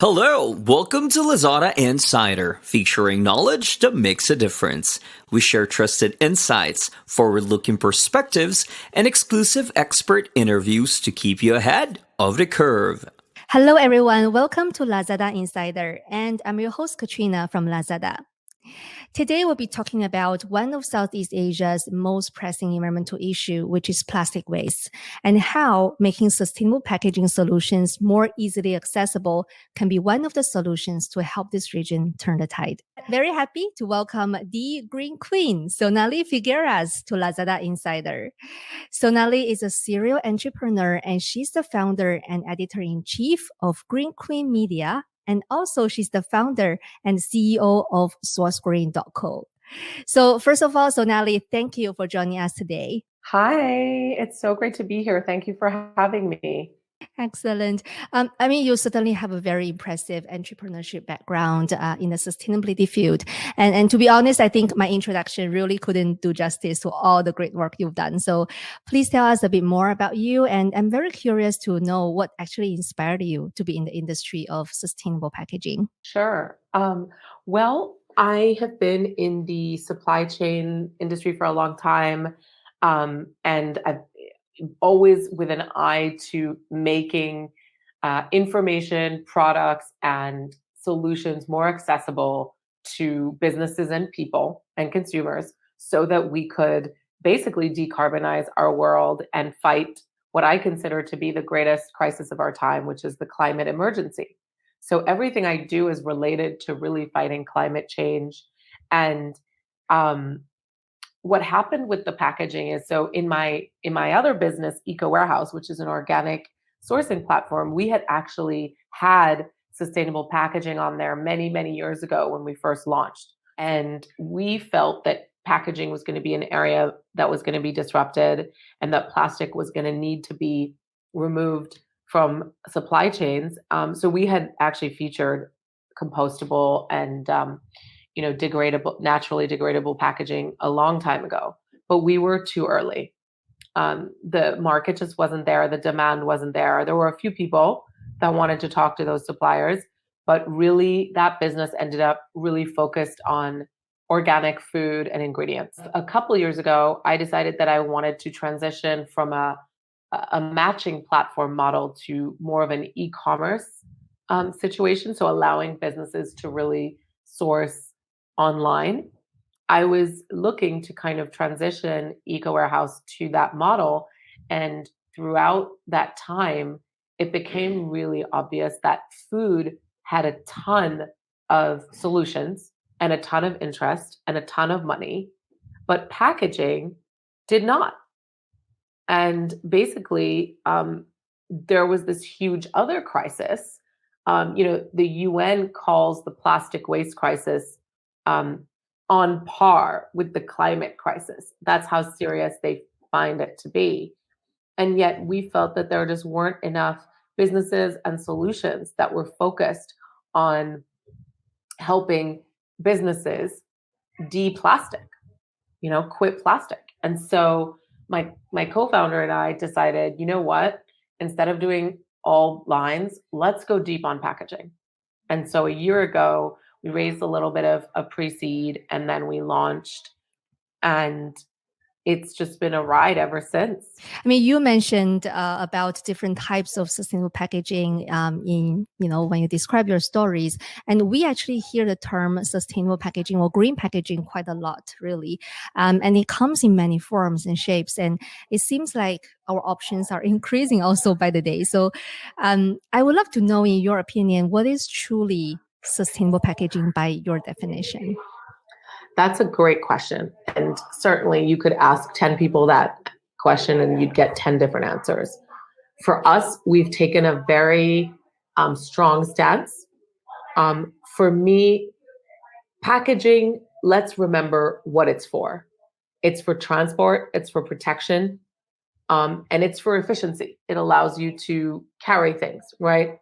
Hello, welcome to Lazada Insider, featuring knowledge that makes a difference. We share trusted insights, forward-looking perspectives, and exclusive expert interviews to keep you ahead of the curve. Hello, everyone. Welcome to Lazada Insider, and I'm your host, Katrina from Lazada. Today, we'll be talking about one of Southeast Asia's most pressing environmental issue, which is plastic waste, and how making sustainable packaging solutions more easily accessible can be one of the solutions to help this region turn the tide. Very happy to welcome the Green Queen, Sonalie Figueiras, to Lazada Insider. Sonalie is a serial entrepreneur, and she's the founder and editor-in-chief of Green Queen Media. And also, she's the founder and CEO of SourceGreen.co. So first of all, Sonalie, thank you for joining us today. Hi, it's so great to be here. Thank you for having me. Excellent. You certainly have a very impressive entrepreneurship background in the sustainability field. And to be honest, I think my introduction really couldn't do justice to all the great work you've done. So please tell us a bit more about you. And I'm very curious to know what actually inspired you to be in the industry of sustainable packaging. Sure. Well, I have been in the supply chain industry for a long time. And I've always with an eye to making information, products, and solutions more accessible to businesses and people and consumers so that we could basically decarbonize our world and fight what I consider to be the greatest crisis of our time, which is the climate emergency. So everything I do is related to really fighting climate change. And what happened with the packaging is, so in my other business, Ekowarehouse, which is an organic sourcing platform, we had actually had sustainable packaging on there many, many years ago when we first launched. And we felt that packaging was going to be an area that was going to be disrupted and that plastic was going to need to be removed from supply chains. So we had actually featured compostable and degradable, naturally degradable packaging a long time ago, but we were too early. The market just wasn't there. The demand wasn't there. There were a few people that wanted to talk to those suppliers, but really that business ended up really focused on organic food and ingredients. A couple of years ago, I decided that I wanted to transition from a matching platform model to more of an e-commerce situation. So allowing businesses to really source online. I was looking to kind of transition Ekowarehouse to that model. And throughout that time, it became really obvious that food had a ton of solutions and a ton of interest and a ton of money, but packaging did not. And basically, there was this huge other crisis. The UN calls the plastic waste crisis on par with the climate crisis. That's how serious they find it to be. And yet we felt that there just weren't enough businesses and solutions that were focused on helping businesses de-plastic, quit plastic. And so my co-founder and I decided, you know what, instead of doing all lines, let's go deep on packaging. And so a year ago, we raised a little bit of a pre-seed and then we launched, and it's just been a ride ever since. You mentioned about different types of sustainable packaging in when you describe your stories, and we actually hear the term sustainable packaging or green packaging quite a lot, really, and it comes in many forms and shapes, and it seems like our options are increasing also by the day. So, I would love to know, in your opinion, what is truly sustainable packaging by your definition? That's a great question. And certainly you could ask 10 people that question and you'd get 10 different answers. For us, we've taken a very strong stance. For me, packaging, let's remember what it's for. It's for transport, it's for protection, and it's for efficiency. It allows you to carry things, right?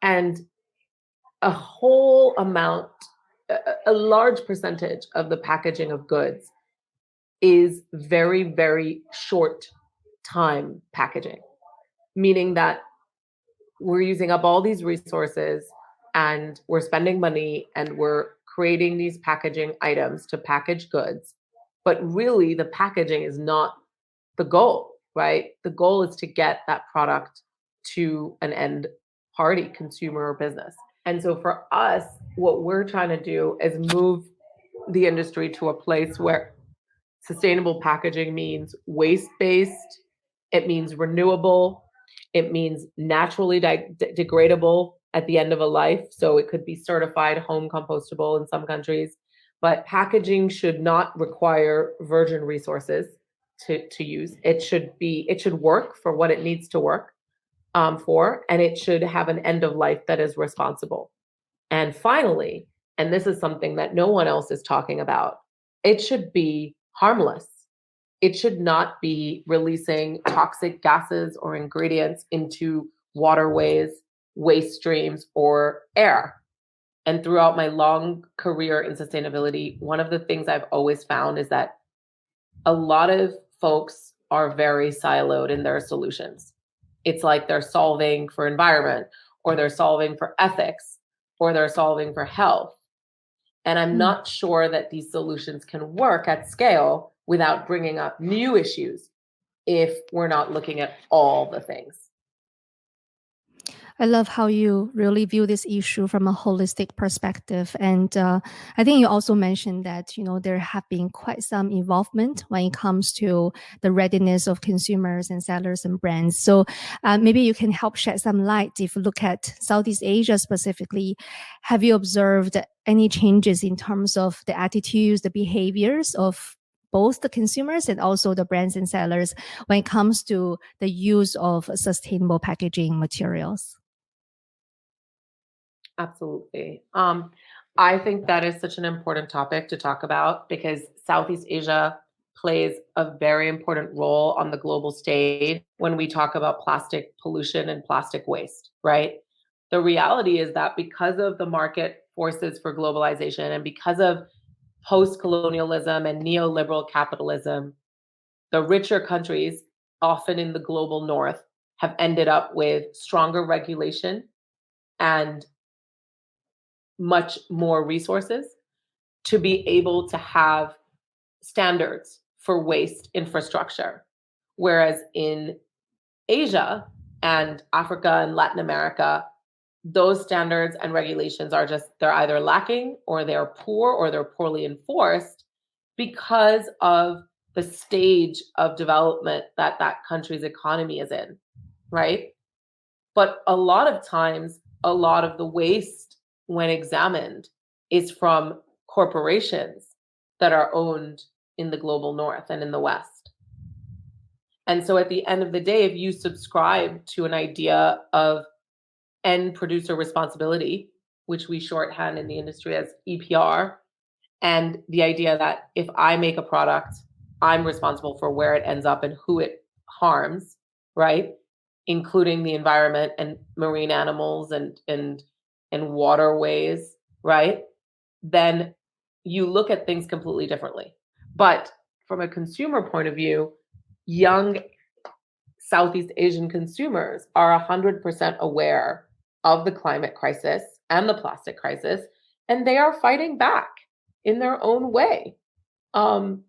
And a whole amount, a large percentage of the packaging of goods is very, very short time packaging, meaning that we're using up all these resources and we're spending money and we're creating these packaging items to package goods. But really, the packaging is not the goal, right? The goal is to get that product to an end party, consumer or business. And so for us, what we're trying to do is move the industry to a place where sustainable packaging means waste-based, it means renewable, it means naturally degradable at the end of a life. So it could be certified home compostable in some countries. But packaging should not require virgin resources to use. It should work for what it needs to work for, and it should have an end of life that is responsible. And finally, and this is something that no one else is talking about, it should be harmless. It should not be releasing toxic gases or ingredients into waterways, waste streams, or air. And throughout my long career in sustainability, one of the things I've always found is that a lot of folks are very siloed in their solutions. It's like they're solving for environment, or they're solving for ethics, or they're solving for health. And I'm not sure that these solutions can work at scale without bringing up new issues if we're not looking at all the things. I love how you really view this issue from a holistic perspective. And I think you also mentioned that, there have been quite some involvement when it comes to the readiness of consumers and sellers and brands. So maybe you can help shed some light. If you look at Southeast Asia specifically, have you observed any changes in terms of the attitudes, the behaviors of both the consumers and also the brands and sellers when it comes to the use of sustainable packaging materials? Absolutely. I think that is such an important topic to talk about because Southeast Asia plays a very important role on the global stage when we talk about plastic pollution and plastic waste, right? The reality is that because of the market forces for globalization and because of post-colonialism and neoliberal capitalism, the richer countries, often in the global north, have ended up with stronger regulation and much more resources to be able to have standards for waste infrastructure. Whereas in Asia and Africa and Latin America, those standards and regulations they're either lacking or they're poor or they're poorly enforced because of the stage of development that that country's economy is in, right? But a lot of times, a lot of the waste, when examined, is from corporations that are owned in the global north and in the West. And so at the end of the day, if you subscribe to an idea of end producer responsibility, which we shorthand in the industry as EPR, and the idea that if I make a product, I'm responsible for where it ends up and who it harms, right? Including the environment and marine animals and waterways, right? Then you look at things completely differently. But from a consumer point of view, young Southeast Asian consumers are 100% aware of the climate crisis and the plastic crisis, and they are fighting back in their own way. One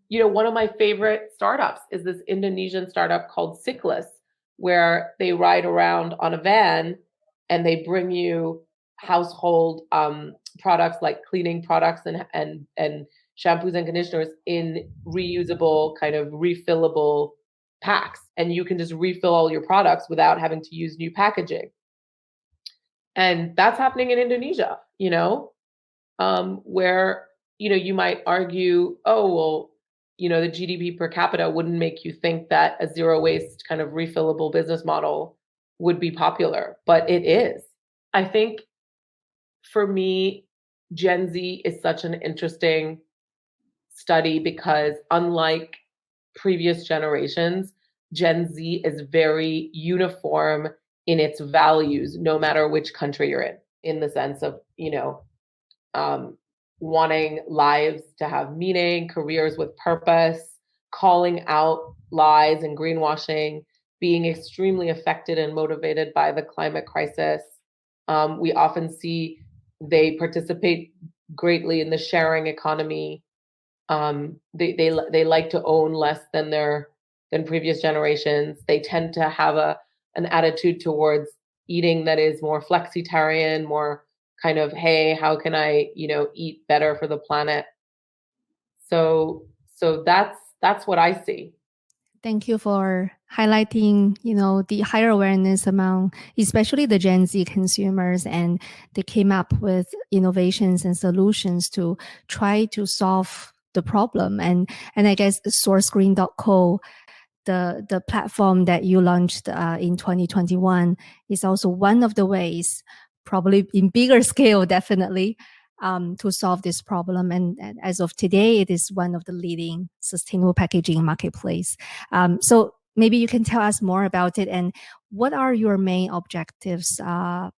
of my favorite startups is this Indonesian startup called Cyclus, where they ride around on a van and they bring you household products like cleaning products and shampoos and conditioners in reusable kind of refillable packs, and you can just refill all your products without having to use new packaging. And that's happening in Indonesia, where you might argue, oh well, the GDP per capita wouldn't make you think that a zero waste kind of refillable business model would be popular, but it is. I think for me, Gen Z is such an interesting study because unlike previous generations, Gen Z is very uniform in its values, no matter which country you're in the sense of, wanting lives to have meaning, careers with purpose, calling out lies and greenwashing, being extremely affected and motivated by the climate crisis. We often see they participate greatly in the sharing economy. They like to own less than previous generations. They tend to have an attitude towards eating that is more flexitarian, more kind of, hey, how can I, eat better for the planet? So that's what I see. Thank you for highlighting, the higher awareness among especially the Gen Z consumers, and they came up with innovations and solutions to try to solve the problem. And I guess SourceGreen.co, the platform that you launched in 2021, is also one of the ways, probably in bigger scale, definitely, to solve this problem. And as of today, it is one of the leading sustainable packaging marketplace. So maybe you can tell us more about it, and what are your main objectives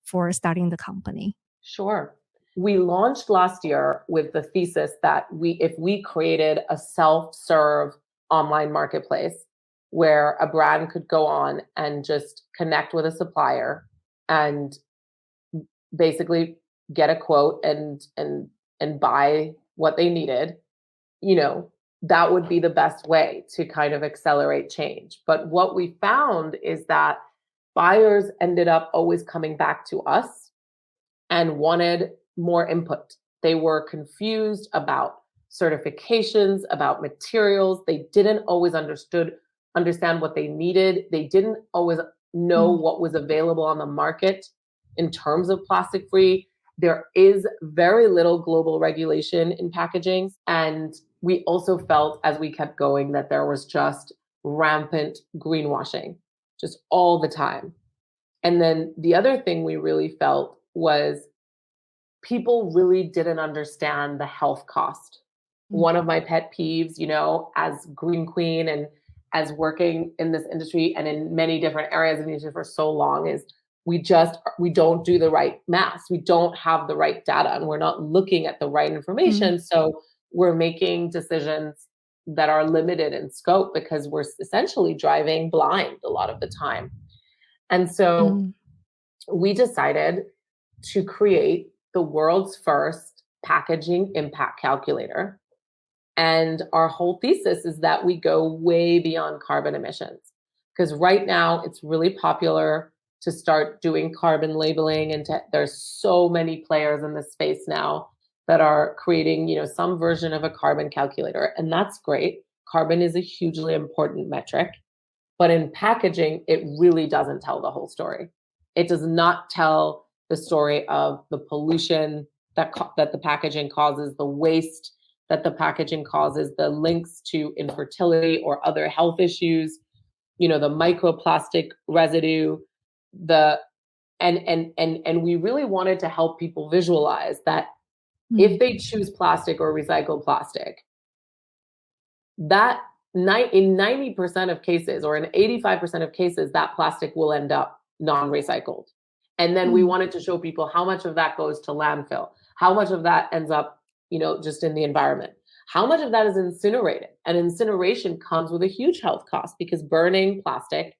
for starting the company? Sure. We launched last year with the thesis that if we created a self-serve online marketplace where a brand could go on and just connect with a supplier and basically get a quote and buy what they needed, that would be the best way to kind of accelerate change. But what we found is that buyers ended up always coming back to us and wanted more input. They were confused about certifications, about materials. They didn't always understand what they needed. They didn't always know what was available on the market in terms of plastic free. There is very little global regulation in packaging. And we also felt as we kept going that there was just rampant greenwashing, just all the time. And then the other thing we really felt was people really didn't understand the health cost. One of my pet peeves, as Green Queen and as working in this industry and in many different areas of the industry for so long, is we don't do the right math. We don't have the right data, and we're not looking at the right information. So we're making decisions that are limited in scope because we're essentially driving blind a lot of the time. And so we decided to create the world's first packaging impact calculator. And our whole thesis is that we go way beyond carbon emissions. Because right now it's really popular to start doing carbon labeling, and there's so many players in this space now that are creating, some version of a carbon calculator. And that's great. Carbon is a hugely important metric. But in packaging, it really doesn't tell the whole story. It does not tell the story of the pollution that the packaging causes, the waste that the packaging causes, the links to infertility or other health issues, the microplastic residue, and we really wanted to help people visualize that if they choose plastic or recycled plastic, that in 90% of cases or in 85% of cases, that plastic will end up non-recycled. And then we wanted to show people how much of that goes to landfill, how much of that ends up, just in the environment, how much of that is incinerated. And incineration comes with a huge health cost because burning plastic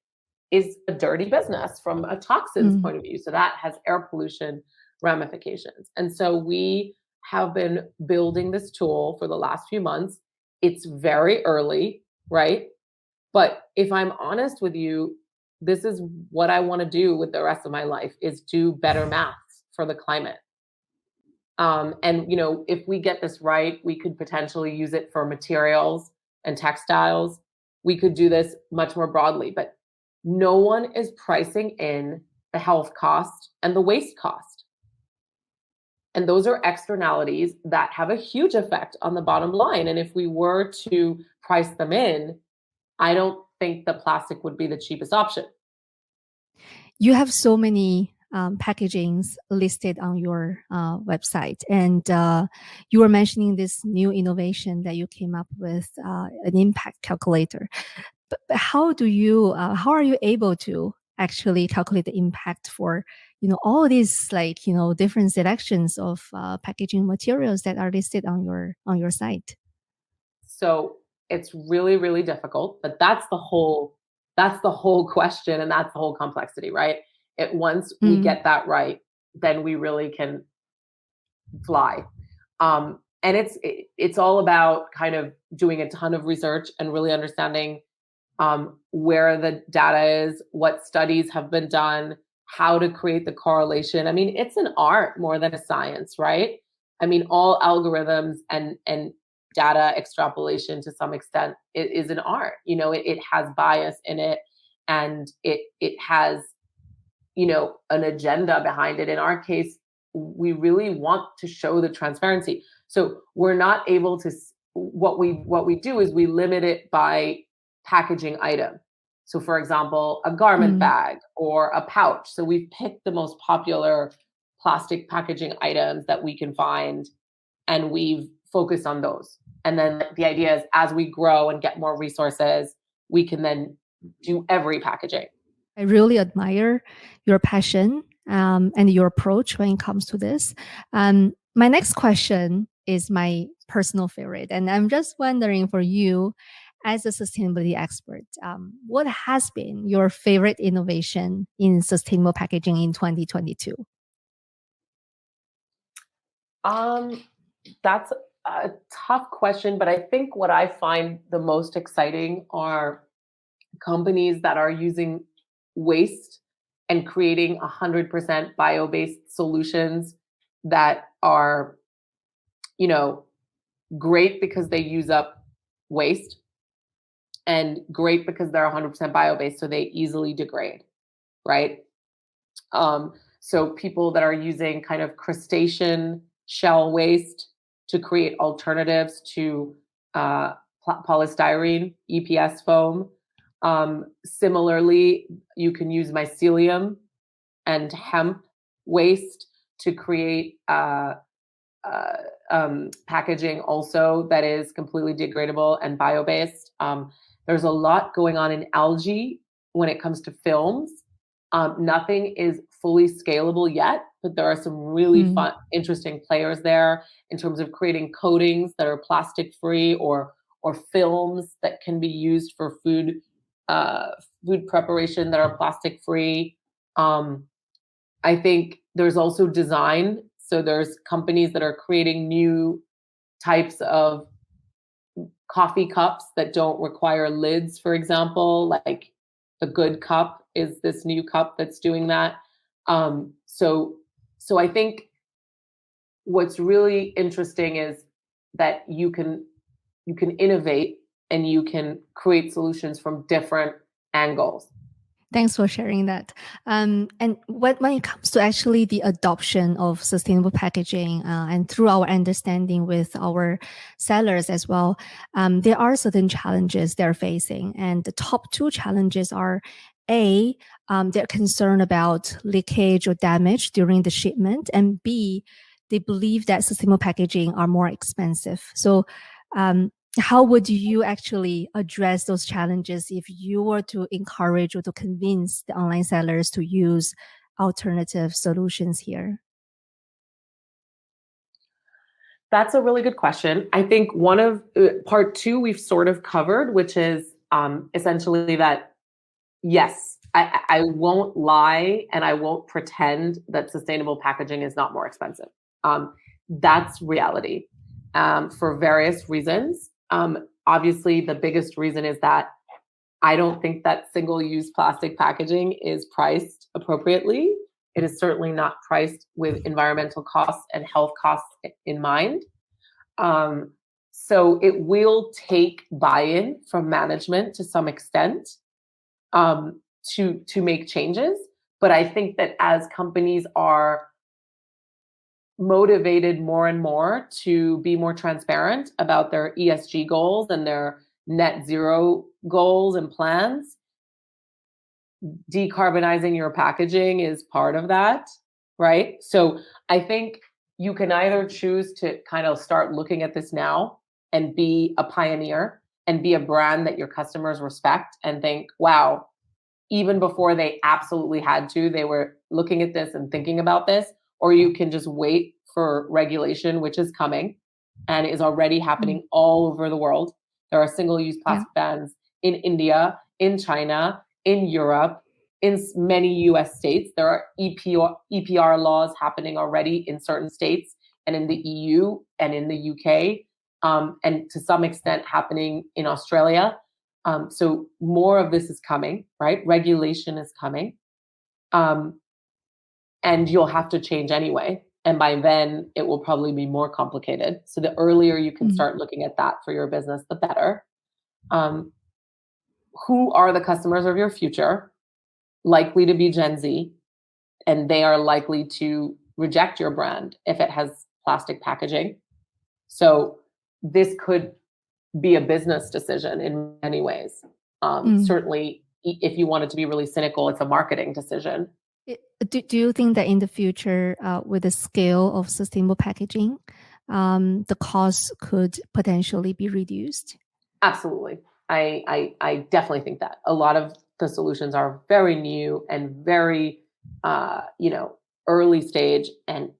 is a dirty business from a toxins point of view. So that has air pollution ramifications. And so we have been building this tool for the last few months. It's very early, right? But if I'm honest with you, this is what I want to do with the rest of my life, is do better math for the climate. And if we get this right, we could potentially use it for materials and textiles. We could do this much more broadly, but no one is pricing in the health cost and the waste cost. And those are externalities that have a huge effect on the bottom line. And if we were to price them in, I don't think the plastic would be the cheapest option. You have so many packagings listed on your website, and you were mentioning this new innovation that you came up with, an impact calculator. But how are you able to actually calculate the impact for all these different selections of packaging materials that are listed on your site? So it's really, really difficult, but that's the whole That's the whole question, and that's the whole complexity, right? Once we get that right, then we really can fly. And it's all about kind of doing a ton of research and really understanding where the data is, what studies have been done, how to create the correlation. I mean, it's an art more than a science, right? I mean, all algorithms and data extrapolation to some extent is an art. It has bias in it, and it has an agenda behind it. In our case, we really want to show the transparency. So we're not able to. What we do is we limit it by packaging item. So, for example, a garment bag or a pouch. So we've picked the most popular plastic packaging items that we can find, and we've focused on those. And then the idea is, as we grow and get more resources, we can then do every packaging. I really admire your passion and your approach when it comes to this. My next question is my personal favorite, and I'm just wondering, for you as a sustainability expert, what has been your favorite innovation in sustainable packaging in 2022? That's a tough question, but I think what I find the most exciting are companies that are using waste and creating 100% bio-based solutions that are, great because they use up waste, and great because they're 100% bio-based, so they easily degrade, right? So people that are using kind of crustacean shell waste to create alternatives to polystyrene, EPS foam. Similarly, you can use mycelium and hemp waste to create packaging also that is completely degradable and bio-based. There's a lot going on in algae when it comes to films. Nothing is fully scalable yet, but there are some really fun, interesting players there in terms of creating coatings that are plastic free, or films that can be used for food preparation that are plastic free. I think there's also design. So there's companies that are creating new types of coffee cups that don't require lids, for example, like the Good Cup is this new cup that's doing that. So I think what's really interesting is that you can innovate and you can create solutions from different angles. Thanks for sharing that. And when it comes to actually the adoption of sustainable packaging, and through our understanding with our sellers as well, there are certain challenges they're facing. And the top two challenges are, A, they're concerned about leakage or damage during the shipment, and B, they believe that sustainable packaging are more expensive. So how would you actually address those challenges if you were to encourage or to convince the online sellers to use alternative solutions here? That's a really good question. I think one of part two we've sort of covered, which is essentially that, yes, I won't lie and I won't pretend that sustainable packaging is not more expensive. That's reality for various reasons. Obviously, the biggest reason is that I don't think that single-use plastic packaging is priced appropriately. It is certainly not priced with environmental costs and health costs in mind. So it will take buy-in from management to some extent to make changes. But I think that as companies are motivated more and more to be more transparent about their ESG goals and their net zero goals and plans, decarbonizing your packaging is part of that, right? So I think you can either choose to kind of start looking at this now and be a pioneer and be a brand that your customers respect and think, wow, even before they absolutely had to, they were looking at this and thinking about this. Or you can just wait for regulation, which is coming and is already happening all over the world. There are single-use plastic bans in India, in China, in Europe, in many US states. There are EPR laws happening already in certain states and in the EU and in the UK, and to some extent happening in Australia. So more of this is coming, right? Regulation is coming. And you'll have to change anyway. And by then, it will probably be more complicated. So the earlier you can start looking at that for your business, the better. Who are the customers of your future? Likely to be Gen Z, and they are likely to reject your brand if it has plastic packaging. So this could be a business decision in many ways. Certainly, if you wanted to be really cynical, it's a marketing decision. Do you think that in the future, with the scale of sustainable packaging, the cost could potentially be reduced? Absolutely. I definitely think that. A lot of the solutions are very new and very, early stage, and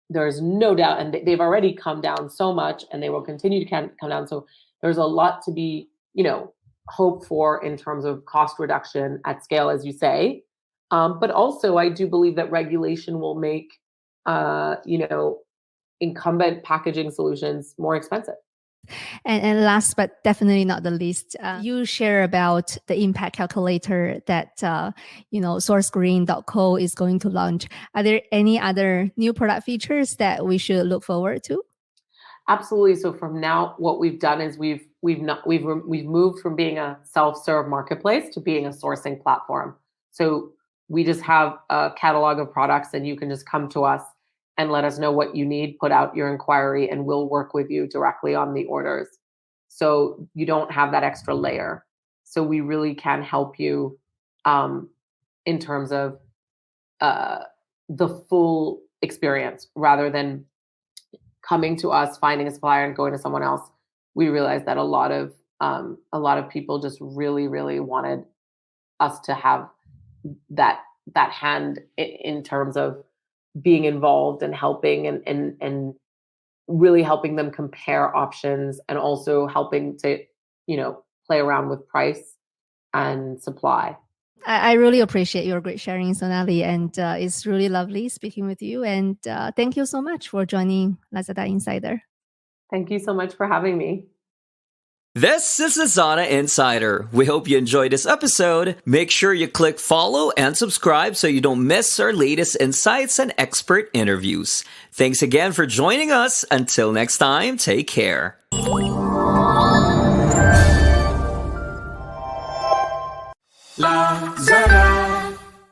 there's no doubt, and they've already come down so much, and they will continue to come down. So there's a lot to be, hope for in terms of cost reduction at scale, as you say. But also, I do believe that regulation will make, incumbent packaging solutions more expensive. And last but definitely not the least, you share about the impact calculator that sourcegreen.co is going to launch. Are there any other new product features that we should look forward to? Absolutely. So from now, what we've done is we've moved from being a self-serve marketplace to being a sourcing platform. So we just have a catalog of products, and you can just come to us and let us know what you need, put out your inquiry, and we'll work with you directly on the orders. So you don't have that extra layer. So we really can help you in terms of the full experience rather than coming to us, finding a supplier, and going to someone else. We realized that a lot of people just really, really wanted us to have that hand in terms of being involved and helping and really helping them compare options, and also helping to, play around with price and supply. I really appreciate your great sharing, Sonalie, and it's really lovely speaking with you. And thank you so much for joining Lazada Insider. Thank you so much for having me. This is Lazada Insider. We hope you enjoyed this episode. Make sure you click follow and subscribe so you don't miss our latest insights and expert interviews. Thanks again for joining us. Until next time, take care. Lazada.